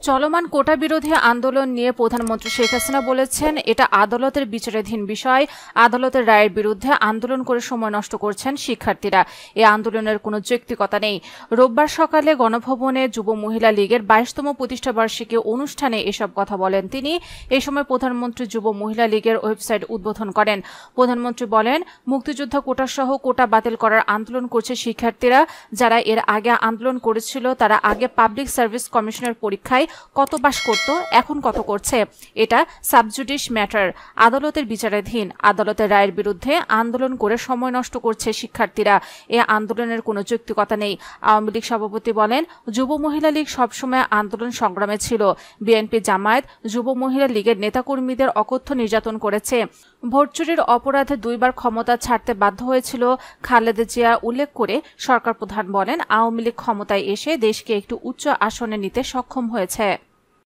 চলমান কোটা বিরোধী আন্দোলন নিয়ে প্রধানমন্ত্রী শেখ হাসিনা বলেছেন, এটা আদালতের বিচারাধীন বিষয়। আদালতের রায়ের বিরুদ্ধে আন্দোলন করে সময় নষ্ট করছেন শিক্ষার্থীরা। এই আন্দোলনের কোনো যৌক্তিকতা নেই। রোববার সকালে গণভবনে যুব মহিলা লীগের 22তম প্রতিষ্ঠাবার্ষিকী অনুষ্ঠানে এসব কথা বলেন তিনি। এই সময় প্রধানমন্ত্রী যুব মহিলা লীগের ওয়েবসাইট উদ্বোধন করেন। প্রধানমন্ত্রী বলেন, মুক্তিযোদ্ধা কোটা সহ কোটা বাতিল করার আন্দোলন করছে শিক্ষার্থীরা। যারা এর আগে আন্দোলন করেছিল তারা আগে পাবলিক সার্ভিস কমিশনের পরীক্ষায় কত পাস করত, এখন কত করছে। এটা সাবজুডিস ম্যাটার, আদালতের বিচারাধীন। আদালতের রায়ের বিরুদ্ধে আন্দোলন করে সময় নষ্ট করছে শিক্ষার্থীরা। এ আন্দোলনের কোনো যৌক্তিকতা নেই। আওয়ামী লীগ সভাপতি বলেন, যুব মহিলা লীগ সবসময় আন্দোলন সংগ্রামে ছিল। বিএনপি জামায়াত যুব মহিলা লীগের নেতাকর্মীদের অকথ্য নির্যাতন করেছে। ভোট চুরির অপরাধে 2 বার ক্ষমতা ছাড়তে বাধ্য হয়েছিল খালেদা জিয়া উল্লেখ করে সরকার প্রধান বলেন, আওয়ামী লীগ ক্ষমতায় এসে দেশকে একটু উচ্চ আসনে নিতে সক্ষম হয়েছে।